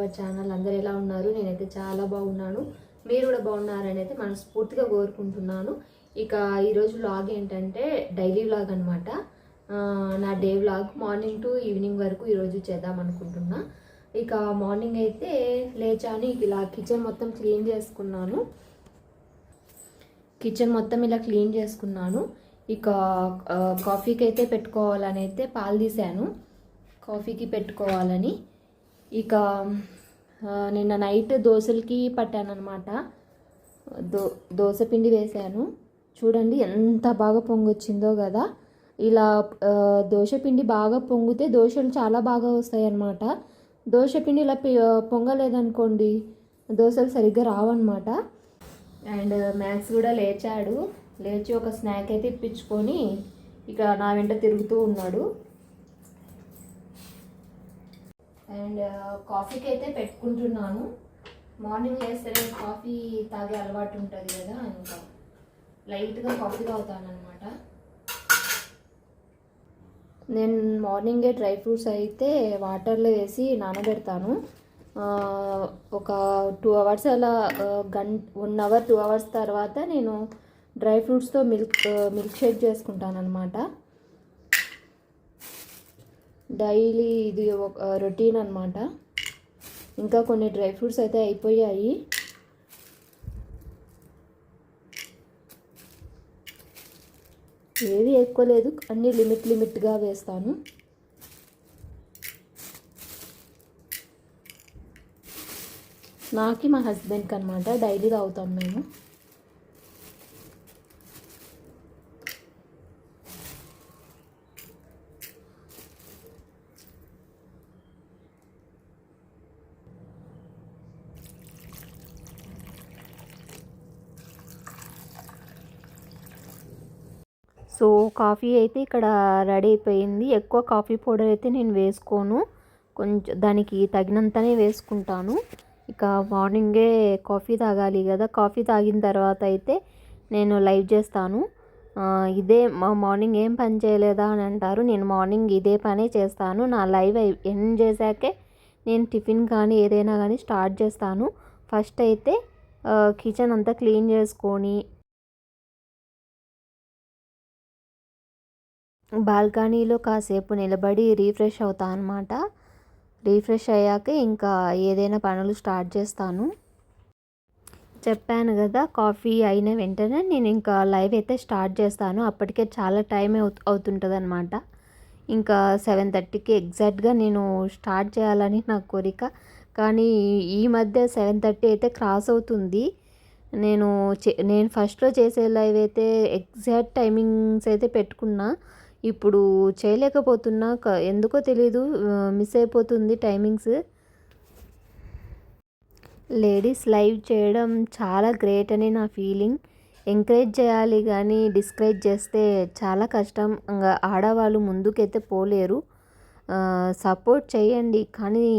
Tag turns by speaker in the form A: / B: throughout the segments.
A: Our channel. అందరు ఎలా ఉన్నారు? నేనైతే చాలా బాగున్నాను. మీరు కూడా బాగున్నారని అయితే మనస్ఫూర్తిగా కోరుకుంటున్నాను. ఇక ఈరోజు వ్లాగ్ ఏంటంటే డైలీ వ్లాగ్ అనమాట. నా day vlog morning to evening వరకు ఈరోజు చేద్దాం అనుకుంటున్నా. ఇక మార్నింగ్ అయితే లేచాను, ఇలా కిచెన్ మొత్తం క్లీన్ చేసుకున్నాను. ఇక కాఫీకి అయితే పెట్టుకోవాలని అయితే పాలు తీసాను, కాఫీకి పెట్టుకోవాలని. ఇక నిన్న నైట్ దోశలకి పట్టాను అనమాట. దోశ పిండి వేసాను. చూడండి ఎంత బాగా పొంగొచ్చిందో కదా. ఇలా దోశ పిండి బాగా పొంగితే దోశలు చాలా బాగా వస్తాయి అన్నమాట. దోశ పిండి ఇలా పొంగలేదనుకోండి దోశలు సరిగ్గా రావన్నమాట. అండ్ మ్యాక్స్ కూడా లేచి ఒక స్నాక్ అయితే ఇప్పించుకొని ఇక నా వెంట తిరుగుతూ ఉన్నాడు. అండ్ కాఫీకి అయితే పెట్టుకుంటున్నాను. మార్నింగ్ లేస్తేనే కాఫీ తాగే అలవాటు ఉంటుంది కదా, ఇంకా లైట్గా కాఫీ తాగుతాను అనమాట. నేను మార్నింగే డ్రై ఫ్రూట్స్ అయితే వాటర్లో వేసి నానబెడతాను. ఒక 2 hours అలా 1 hour 2 hours తర్వాత నేను డ్రై ఫ్రూట్స్తో మిల్క్ షేక్ చేసుకుంటాను అనమాట. డైలీ ఇది ఒక రొటీన్ అనమాట. ఇంకా కొన్ని డ్రై ఫ్రూట్స్ అయితే అయిపోయాయి. ఏది ఎక్కువ లేదు, అన్నీ లిమిట్గా వేస్తాను. నాకి మా హస్బెండ్కి అనమాట డైలీ తాగుతాం మేము. సో కాఫీ అయితే ఇక్కడ రెడీ అయిపోయింది. ఎక్కువ కాఫీ పౌడర్ అయితే నేను వేసుకోను, కొంచెం దానికి తగినంతనే వేసుకుంటాను. ఇక మార్నింగే కాఫీ తాగాలి కదా. కాఫీ తాగిన తర్వాత అయితే నేను లైవ్ చేస్తాను. ఇదే మార్నింగ్ ఏం పని చేయలేదా అని అంటారు. నేను మార్నింగ్ ఇదే పనే చేస్తాను. నా లైవ్ ఎండ్ చేశాకే నేను టిఫిన్ కానీ ఏదైనా కానీ స్టార్ట్ చేస్తాను. ఫస్ట్ అయితే కిచెన్ అంతా క్లీన్ చేసుకొని బాల్కనీలో కాసేపు నిలబడి రీఫ్రెష్ అవుతాను అనమాట. రీఫ్రెష్ అయ్యాక ఇంకా ఏదైనా పనులు స్టార్ట్ చేస్తాను. చెప్పాను కదా, కాఫీ అయిన వెంటనే నేను ఇంకా లైవ్ అయితే స్టార్ట్ చేస్తాను. అప్పటికే చాలా టైం అవుతుంటుంది అనమాట. ఇంకా 7:30కి ఎగ్జాక్ట్గా నేను స్టార్ట్ చేయాలని నా కోరిక. కానీ ఈ మధ్య 7:30 అయితే క్రాస్ అవుతుంది. నేను ఫస్ట్లో చేసే లైవ్ అయితే ఎగ్జాక్ట్ టైమింగ్స్ అయితే పెట్టుకున్నా. ఇప్పుడు చేయలేకపోతున్నా, ఎందుకో తెలీదు, మిస్ అయిపోతుంది టైమింగ్స్. లేడీస్ లైవ్ చేయడం చాలా గ్రేట్ అని నా ఫీలింగ్. ఎంకరేజ్ చేయాలి కానీ డిస్కరేజ్ చేస్తే చాలా కష్టం. ఇంకా ఆడవాళ్ళు ముందుకైతే పోలేరు. సపోర్ట్ చేయండి, కానీ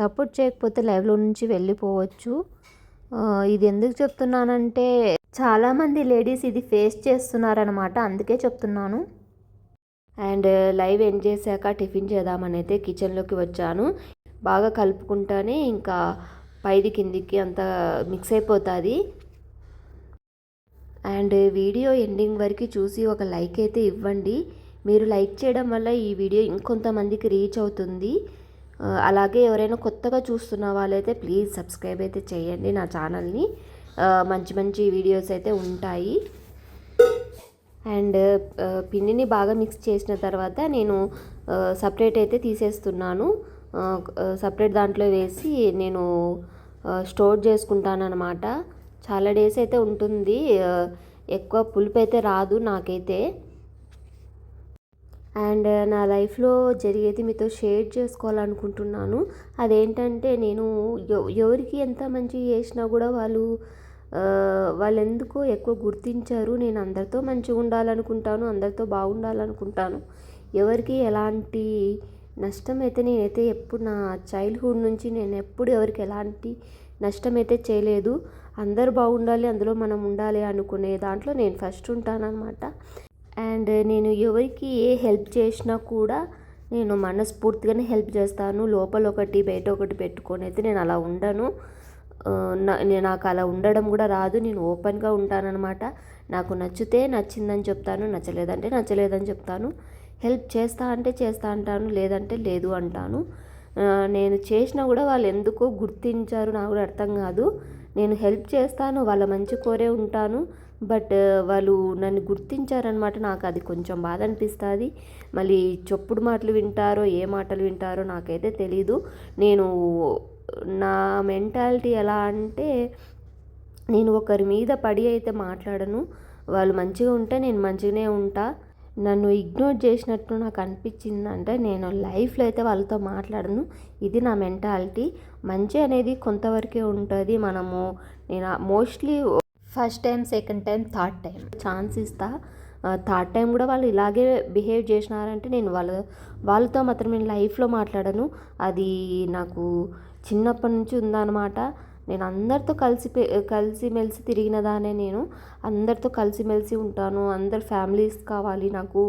A: సపోర్ట్ చేయకపోతే లైవ్లో నుంచి వెళ్ళిపోవచ్చు. ఇది ఎందుకు చెప్తున్నానంటే చాలామంది లేడీస్ ఇది ఫేస్ చేస్తున్నారనమాట, అందుకే చెప్తున్నాను. అండ్ లైవ్ ఎండ్ చేశాక టిఫిన్ చేద్దామని అయితే కిచెన్లోకి వచ్చాను. బాగా కలుపుకుంటానే ఇంకా పైది కిందికి అంతా మిక్స్ అయిపోతుంది. అండ్ వీడియో ఎండింగ్ వరకు చూసి ఒక లైక్ అయితే ఇవ్వండి. మీరు లైక్ చేయడం వల్ల ఈ వీడియో ఇంకొంతమందికి రీచ్ అవుతుంది. అలాగే ఎవరైనా కొత్తగా చూస్తున్న వాళ్ళైతే ప్లీజ్ సబ్స్క్రైబ్ అయితే చేయండి నా ఛానల్ని. మంచి మంచి వీడియోస్ అయితే ఉంటాయి. అండ్ పిండిని బాగా మిక్స్ చేసిన తర్వాత నేను సపరేట్ అయితే తీసేస్తున్నాను. సపరేట్ దాంట్లో వేసి నేను స్టోర్ చేసుకుంటాను అనమాట. చాలా డేస్ అయితే ఉంటుంది. ఎక్కువ పులుపు అయితే రాదు నాకైతే. అండ్ నా లైఫ్లో జరిగేది మీతో షేర్ చేసుకోవాలనుకుంటున్నాను. అదేంటంటే నేను ఎవరికి ఎంత మంచి చేసినా కూడా వాళ్ళు ఎందుకో ఎక్కువ గుర్తించారు. నేను అందరితో మంచిగా ఉండాలనుకుంటాను, అందరితో బాగుండాలనుకుంటాను. ఎవరికి ఎలాంటి నష్టం అయితే నేనైతే ఎప్పుడు నా చైల్డ్హుడ్ నుంచి నేను ఎప్పుడు ఎవరికి ఎలాంటి నష్టం అయితే చేయలేదు. అందరూ బాగుండాలి, అందులో మనం ఉండాలి అనుకునే దాంట్లో నేను ఫస్ట్ ఉంటానన్నమాట. అండ్ నేను ఎవరికి ఏ హెల్ప్ చేసినా కూడా నేను మనస్ఫూర్తిగానే హెల్ప్ చేస్తాను. లోపల ఒకటి బయట ఒకటి పెట్టుకొని అయితే నేను అలా ఉండను. నాకు అలా ఉండడం కూడా రాదు. నేను ఓపెన్గా ఉంటానన్నమాట. నాకు నచ్చితే నచ్చిందని చెప్తాను, నచ్చలేదంటే నచ్చలేదని చెప్తాను. హెల్ప్ చేస్తా అంటే చేస్తా అంటాను, లేదంటే లేదు అంటాను. నేను చేసినా కూడా వాళ్ళు ఎందుకో గుర్తించారు నాకు కూడా అర్థం కాదు. నేను హెల్ప్ చేస్తాను, వాళ్ళ మంచి కోరే ఉంటాను. బట్ వాళ్ళు నన్ను గుర్తించారనమాట. నాకు అది కొంచెం బాధ అనిపిస్తుంది. మళ్ళీ చెప్పుడు మాటలు వింటారో ఏ మాటలు వింటారో నాకైతే తెలీదు. నేను నా మెంటాలిటీ ఎలా అంటే, నేను ఒకరి మీద పడి అయితే మాట్లాడను. వాళ్ళు మంచిగా ఉంటే నేను మంచిగానే ఉంటా. నన్ను ఇగ్నోర్ చేసినట్టు నాకు అనిపించిందంటే నేను లైఫ్లో అయితే వాళ్ళతో మాట్లాడను. ఇది నా మెంటాలిటీ. మంచి అనేది కొంతవరకే ఉంటుంది. నేను mostly first time, second time, third time chance ఇస్తా. థర్డ్ టైం కూడా వాళ్ళు ఇలాగే బిహేవ్ చేసినారంటే నేను వాళ్ళతో మాత్రం నేను లైఫ్లో మాట్లాడను. అది నాకు చిన్నప్పటి నుంచి ఉందన్నమాట. నేను అందరితో కలిసిమెలిసి తిరిగిన దానే. నేను అందరితో కలిసిమెలిసి ఉంటాను. అందరు ఫ్యామిలీస్ కావాలి నాకు,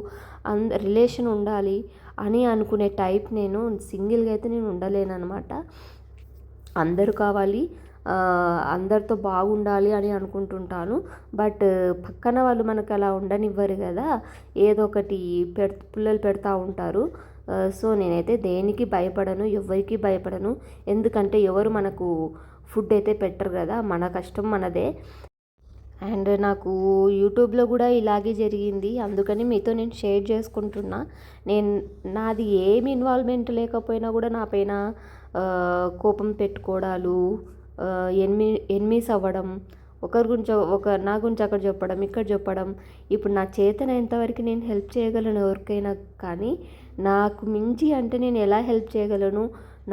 A: రిలేషన్ ఉండాలి అని అనుకునే టైప్ నేను. సింగిల్గా అయితే నేను ఉండలేను అనమాట. అందరూ కావాలి, అందరితో బాగుండాలి అని అనుకుంటుంటాను. బట్ పక్కన వాళ్ళు మనకు అలా ఉండనివ్వరు కదా, ఏదో ఒకటి పుల్లలు పెడతా ఉంటారు. సో నేనైతే దేనికి భయపడను, ఎవరికి భయపడను. ఎందుకంటే ఎవరు మనకు ఫుడ్ అయితే పెట్టరు కదా, మన కష్టం మనదే. అండ్ నాకు యూట్యూబ్లో కూడా ఇలాగే జరిగింది. అందుకని మీతో నేను షేర్ చేసుకుంటున్నా. నాది ఏమి ఇన్వాల్వ్మెంట్ లేకపోయినా కూడా నా పైన కోపం పెట్టుకోవడాలు, ఎనిమీస్ అవ్వడం, నా గురించి అక్కడ చెప్పడం, ఇక్కడ చెప్పడం. ఇప్పుడు నా చేతనైనంతవరకు నేను హెల్ప్ చేయగలను ఎవరికైనా. కానీ నాకు మించి అంటే నేను ఎలా హెల్ప్ చేయగలను?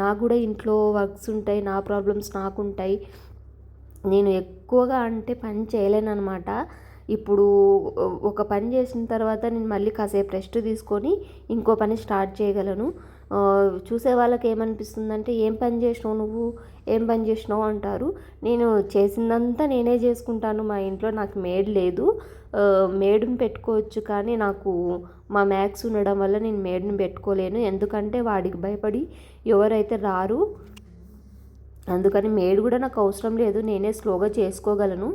A: నాకు కూడా ఇంట్లో వర్క్స్ ఉంటాయి, నా ప్రాబ్లమ్స్ నాకుంటాయి. నేను ఎక్కువగా అంటే పని చేయలేను అనమాట. ఇప్పుడు ఒక పని చేసిన తర్వాత నేను మళ్ళీ కాసేపు రెస్ట్ తీసుకొని ఇంకో పని స్టార్ట్ చేయగలను. చూసే వాళ్ళకి ఏమనిపిస్తుందంటే, ఏం పని చేసినావు నువ్వు, ఏం పని చేసినావు అంటారు. నేను చేసిందంతా నేనే చేసుకుంటాను. మా ఇంట్లో నాకు మేడ్ లేదు. మేడ్ని పెట్టుకోవచ్చు కానీ నాకు మా మ్యాక్స్ ఉండడం వల్ల నేను మేడ్ని పెట్టుకోలేను. ఎందుకంటే వాడికి భయపడి ఎవరైతే రారు. అందుకని మేడ్ కూడా నాకు అవసరం లేదు, నేనే స్లోగా చేసుకోగలను.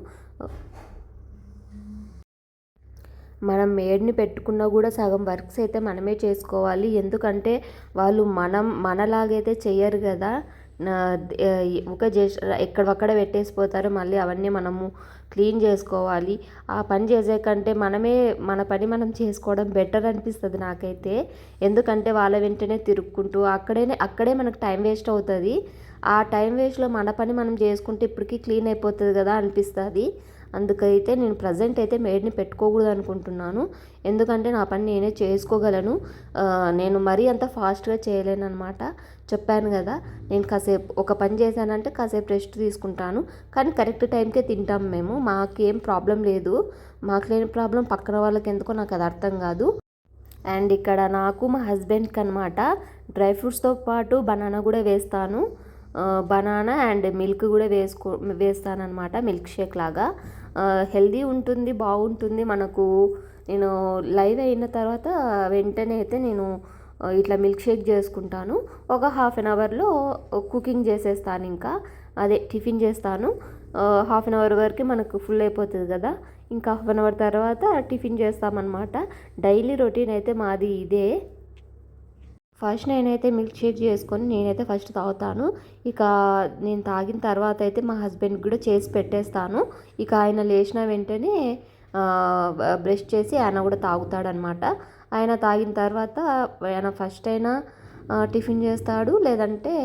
A: మనం మేడ్ని పెట్టుకున్నా కూడా సగం వర్క్స్ అయితే మనమే చేసుకోవాలి. ఎందుకంటే వాళ్ళు మనలాగైతే చెయ్యరు కదా. ఎక్కడక్కడ పెట్టేసిపోతారు. మళ్ళీ అవన్నీ మనము క్లీన్ చేసుకోవాలి. ఆ పని చేసే కంటే మన పని మనం చేసుకోవడం బెటర్ అనిపిస్తుంది నాకైతే. ఎందుకంటే వాళ్ళ వెంటనే తిరుక్కుంటూ అక్కడే మనకు టైం వేస్ట్ అవుతుంది. ఆ టైం వేస్ట్లో మన పని మనం చేసుకుంటే ఇప్పటికీ క్లీన్ అయిపోతుంది కదా అనిపిస్తుంది. అందుకైతే నేను ప్రజెంట్ అయితే మేడ్ని పెట్టుకోకూడదు అనుకుంటున్నాను. ఎందుకంటే నా పని నేనే చేసుకోగలను. నేను మరీ అంత ఫాస్ట్గా చేయలేను అనమాట. చెప్పాను కదా, నేను కాసేపు ఒక పని చేశానంటే కాసేపు రెస్ట్ తీసుకుంటాను. కానీ కరెక్ట్ టైంకే తింటాం మేము. మాకేం ప్రాబ్లం లేదు. మాకు లేని ప్రాబ్లం పక్కన వాళ్ళకి ఎందుకో నాకు అది అర్థం కాదు. అండ్ ఇక్కడ నాకు మా హస్బెండ్కి అనమాట డ్రై ఫ్రూట్స్తో పాటు బనానా కూడా వేస్తాను. బనానా అండ్ మిల్క్ కూడా వేస్తానన్నమాట. మిల్క్ షేక్ లాగా హెల్దీ ఉంటుంది, బాగుంటుంది మనకు. నేను లైవ్ అయిన తర్వాత వెంటనే అయితే నేను ఇట్లా మిల్క్ షేక్ చేసుకుంటాను. ఒక హాఫ్ అన్ అవర్లో కుకింగ్ చేసేస్తాను. ఇంకా అదే టిఫిన్ చేస్తాను. హాఫ్ అన్ అవర్ వరకు మనకు ఫుల్ అయిపోతుంది కదా, ఇంకా హాఫ్ అన్ అవర్ తర్వాత టిఫిన్ చేస్తామన్నమాట. డైలీ రొటీన్ అయితే మాది ఇదే. ఫస్ట్ నేనైతే మిల్క్ షేక్ చేసుకొని నేనైతే ఫస్ట్ తాగుతాను. ఇక నేను తాగిన తర్వాత అయితే మా హస్బెండ్కి కూడా చేసి పెట్టేస్తాను. ఇక ఆయన లేచిన వెంటనే బ్రష్ చేసి ఆయన కూడా తాగుతాడనమాట. ఆయన తాగిన తర్వాత ఆయన ఫస్ట్ అయినా టిఫిన్ చేస్తాడు, లేదంటే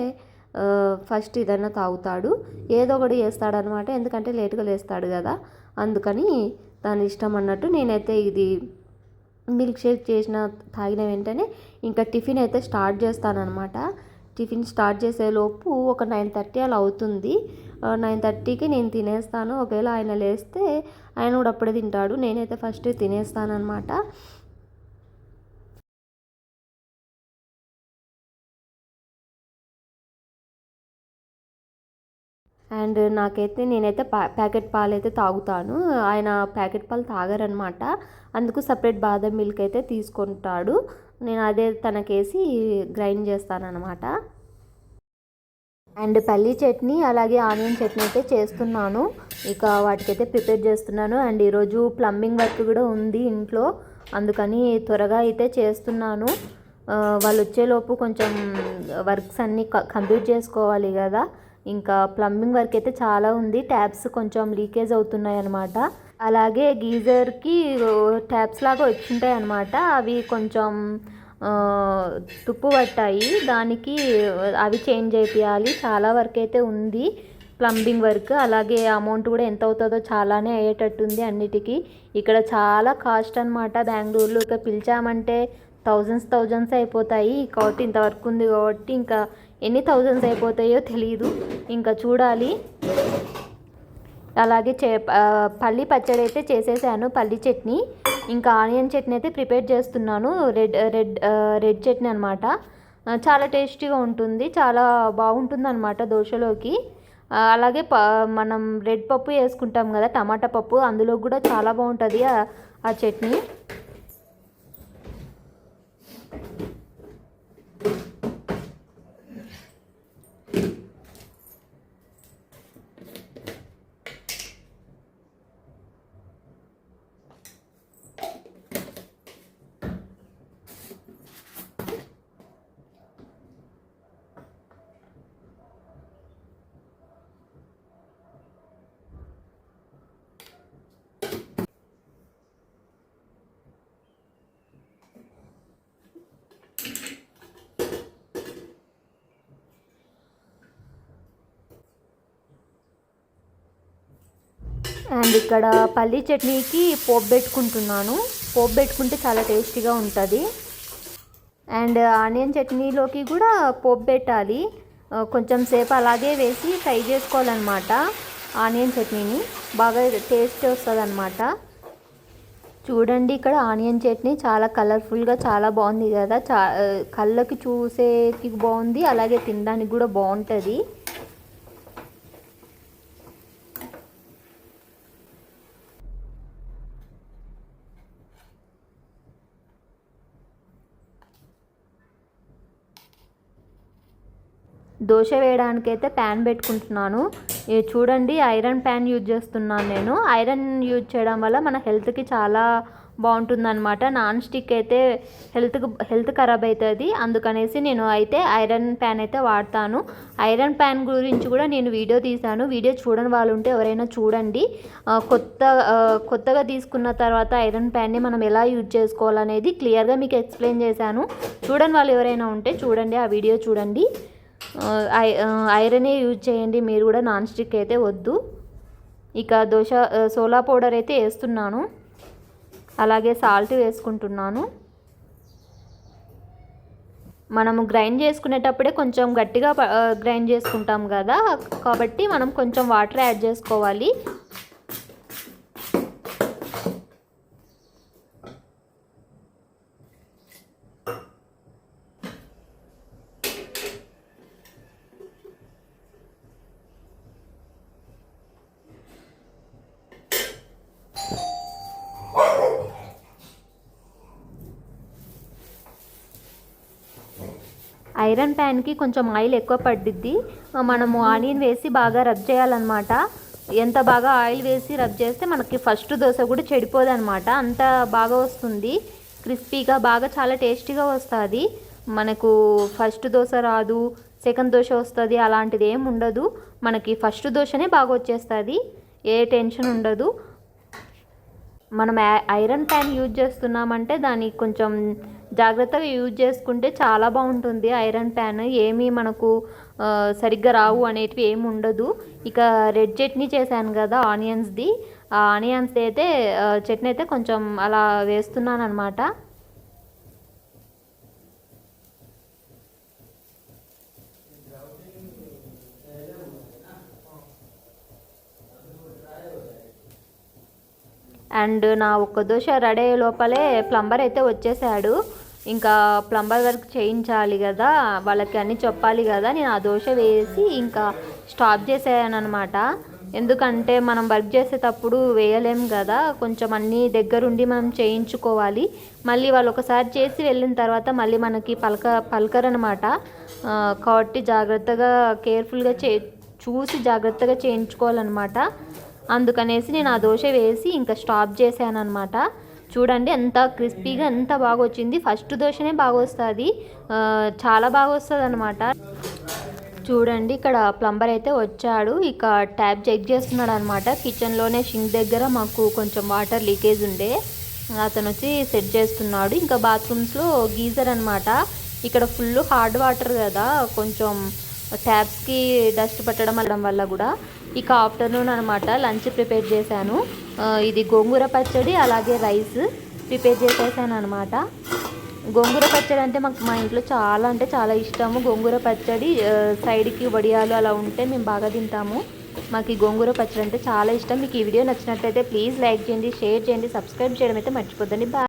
A: ఫస్ట్ ఇదైనా తాగుతాడు. ఏదో ఒకటి చేస్తాడనమాట. ఎందుకంటే లేట్గా లేస్తాడు కదా, అందుకని దాని ఇష్టం అన్నట్టు. నేనైతే ఇది మిల్క్ షేక్ తాగిన వెంటనే ఇంకా టిఫిన్ అయితే స్టార్ట్ చేస్తానన్నమాట. టిఫిన్ స్టార్ట్ చేసేలోపు ఒక 9:30 అలా అవుతుంది. 9:30కి నేను తినేస్తాను. ఒకవేళ ఆయన లేస్తే ఆయన కూడా అప్పుడే తింటాడు. నేనైతే ఫస్ట్ తినేస్తానన్నమాట. అండ్ నేనైతే ప్యాకెట్ పాలు అయితే తాగుతాను. ఆయన ప్యాకెట్ పాలు తాగరనమాట. అందుకు సపరేట్ బాదం మిల్క్ అయితే తీసుకుంటాడు. నేను అదే తనకేసి గ్రైండ్ చేస్తానన్నమాట. అండ్ పల్లీ చట్నీ అలాగే ఆనియన్ చట్నీ అయితే చేస్తున్నాను. ఇక వాటికైతే ప్రిపేర్ చేస్తున్నాను. అండ్ ఈరోజు ప్లంబింగ్ వర్క్ కూడా ఉంది ఇంట్లో, అందుకని త్వరగా అయితే చేస్తున్నాను. వాళ్ళు వచ్చేలోపు కొంచెం వర్క్స్ అన్నీ కంప్లీట్ చేసుకోవాలి కదా. ఇంకా ప్లంబింగ్ వర్క్ అయితే చాలా ఉంది. ట్యాప్స్ కొంచెం లీకేజ్ అవుతున్నాయి అన్నమాట. అలాగే గీజర్కి ట్యాప్స్ లాగా వచ్చింటాయి అన్నమాట. అవి కొంచెం తుప్పు పట్టాయి, దానికి అవి చేంజ్ చేయాలి. చాలా వర్క్ అయితే ఉంది ప్లంబింగ్ వర్క్. అలాగే అమౌంట్ కూడా ఎంత అవుతుందో చాలానే అయ్యేటట్టుంది అన్నిటికీ. ఇక్కడ చాలా కాస్ట్ అనమాట బెంగళూరులో. ఇక పిలిచామంటే థౌజండ్స్ అయిపోతాయి. కాబట్టి ఇంత వర్క్ ఉంది కాబట్టి ఇంకా ఎన్ని థౌజండ్స్ అయిపోతాయో తెలియదు, ఇంకా చూడాలి. అలాగే పల్లి పచ్చడి అయితే చేసేసాను, పల్లి చట్నీ. ఇంకా ఆనియన్ చట్నీ అయితే ప్రిపేర్ చేస్తున్నాను. రెడ్ చట్నీ అనమాట. చాలా టేస్టీగా ఉంటుంది, చాలా బాగుంటుంది అనమాట దోశలోకి. అలాగే మనం రెడ్ పప్పు వేసుకుంటాం కదా, టమాటా పప్పు, అందులో కూడా చాలా బాగుంటుంది ఆ చట్నీ. అండ్ ఇక్కడ పల్లీ చట్నీకి పోపు పెట్టుకుంటున్నాను. పోపు పెట్టుకుంటే చాలా టేస్టీగా ఉంటుంది. అండ్ ఆనియన్ చట్నీలోకి కూడా పోపు పెట్టాలి. కొంచెం సేపు అలాగే వేసి ఫ్రై చేసుకోవాలన్నమాట. ఆనియన్ చట్నీని బాగా టేస్ట్ వస్తుంది అన్నమాట. చూడండి, ఇక్కడ ఆనియన్ చట్నీ చాలా కలర్ఫుల్గా చాలా బాగుంది కదా. కళ్ళకి చూసేకి బాగుంది, అలాగే తినడానికి కూడా బాగుంటుంది. దోశ వేయడానికైతే ప్యాన్ పెట్టుకుంటున్నాను. చూడండి, ఐరన్ ప్యాన్ యూజ్ చేస్తున్నాను నేను. ఐరన్ యూజ్ చేయడం వల్ల మన హెల్త్కి చాలా బాగుంటుందన్నమాట. నాన్ స్టిక్ అయితే హెల్త్ ఖరాబ్ అవుతుంది, అందుకనేసి నేను అయితే ఐరన్ ప్యాన్ అయితే వాడతాను. ఐరన్ ప్యాన్ గురించి కూడా నేను వీడియో తీశాను. వీడియో చూడని వాళ్ళు ఉంటే ఎవరైనా చూడండి. కొత్తగా తీసుకున్న తర్వాత ఐరన్ ప్యాన్ని మనం ఎలా యూజ్ చేసుకోవాలనేది క్లియర్గా మీకు ఎక్స్ప్లెయిన్ చేశాను. చూడని వాళ్ళు ఎవరైనా ఉంటే చూడండి, ఆ వీడియో చూడండి. ఐరనే యూజ్ చేయండి మీరు కూడా, నాన్ స్టిక్ అయితే వద్దు. ఇక సోలా పౌడర్ అయితే వేస్తున్నాను, అలాగే సాల్ట్ వేసుకుంటున్నాను. మనము గ్రైండ్ చేసుకునేటప్పుడే కొంచెం గట్టిగా గ్రైండ్ చేసుకుంటాం కదా, కాబట్టి మనం కొంచెం వాటర్ యాడ్ చేసుకోవాలి. ఐరన్ ప్యాన్కి కొంచెం ఆయిల్ ఎక్కువ పడ్డిద్ది. మనము ఆనియన్ వేసి బాగా రబ్ చేయాలన్నమాట. ఎంత బాగా ఆయిల్ వేసి రబ్ చేస్తే మనకి ఫస్ట్ దోశ కూడా చెడిపోదు అనమాట, అంత బాగా వస్తుంది. క్రిస్పీగా బాగా చాలా టేస్టీగా వస్తుంది. మనకు ఫస్ట్ దోశ రాదు, సెకండ్ దోశ వస్తుంది అలాంటిది ఏమి ఉండదు. మనకి ఫస్ట్ దోశనే బాగా వచ్చేస్తుంది, ఏ టెన్షన్ ఉండదు. మనం ఐరన్ ప్యాన్ యూజ్ చేస్తున్నామంటే దానికి కొంచెం జాగ్రత్తగా యూజ్ చేసుకుంటే చాలా బాగుంటుంది. ఐరన్ ప్యాన్ ఏమీ మనకు సరిగ్గా రావు అనేటివి ఏమి ఉండదు. ఇక రెడ్ చట్నీ చేశాను కదా ఆనియన్స్ది, ఆ ఆనియన్స్ది అయితే చట్నీ అయితే కొంచెం అలా వేస్తున్నాను అనమాట. అండ్ నా ఒక్క దోశ రెడీ అయ్యే లోపలే ప్లంబర్ అయితే వచ్చేసాడు. ఇంకా ప్లంబర్ వర్క్ చేయించాలి కదా, వాళ్ళకి అన్నీ చెప్పాలి కదా. నేను ఆ దోశ వేసి ఇంకా స్టాప్ చేసాను అనమాట. ఎందుకంటే మనం వర్క్ చేసేటప్పుడు వేయలేం కదా, కొంచెం అన్నీ దగ్గరుండి మనం చేయించుకోవాలి. మళ్ళీ వాళ్ళు ఒకసారి చేసి వెళ్ళిన తర్వాత మళ్ళీ మనకి పలకరనమాట. కాబట్టి జాగ్రత్తగా కేర్ఫుల్గా చూసి జాగ్రత్తగా చేయించుకోవాలన్నమాట. అందుకనేసి నేను ఆ దోశ వేసి ఇంకా స్టాప్ చేశాను అనమాట. చూడండి ఎంత క్రిస్పీగా ఎంత బాగా వచ్చింది. ఫస్ట్ దోశనే బాగా వస్తుంది, చాలా బాగా వస్తుంది అనమాట. చూడండి ఇక్కడ ప్లంబర్ అయితే వచ్చాడు, ఇక ట్యాప్ చెక్ చేస్తున్నాడు అనమాట. కిచెన్లోనే షింక్ దగ్గర మాకు కొంచెం వాటర్ లీకేజ్ ఉండే, అతను వచ్చి సెట్ చేస్తున్నాడు. ఇంకా బాత్రూమ్స్లో గీజర్ అనమాట. ఇక్కడ ఫుల్ హార్డ్ వాటర్ కదా, కొంచెం ట్యాప్స్కి డస్ట్ పట్టడం వల్ల కూడా. ఇక ఆఫ్టర్నూన్ అనమాట లంచ్ ప్రిపేర్ చేశాను. ఇది గోంగూర పచ్చడి అలాగే రైస్ ప్రిపేర్ చేసేసాను అనమాట. గోంగూర పచ్చడి అంటే మా ఇంట్లో చాలా అంటే చాలా ఇష్టము. గోంగూర పచ్చడి సైడ్కి వడియాలు అలా ఉంటే మేము బాగా తింటాము. మాకు ఈ గోంగూర పచ్చడి అంటే చాలా ఇష్టం. మీకు ఈ వీడియో నచ్చినట్లయితే ప్లీజ్ లైక్ చేయండి, షేర్ చేయండి, సబ్స్క్రైబ్ చేయడం అయితే మర్చిపోద్దండి. బాయ్.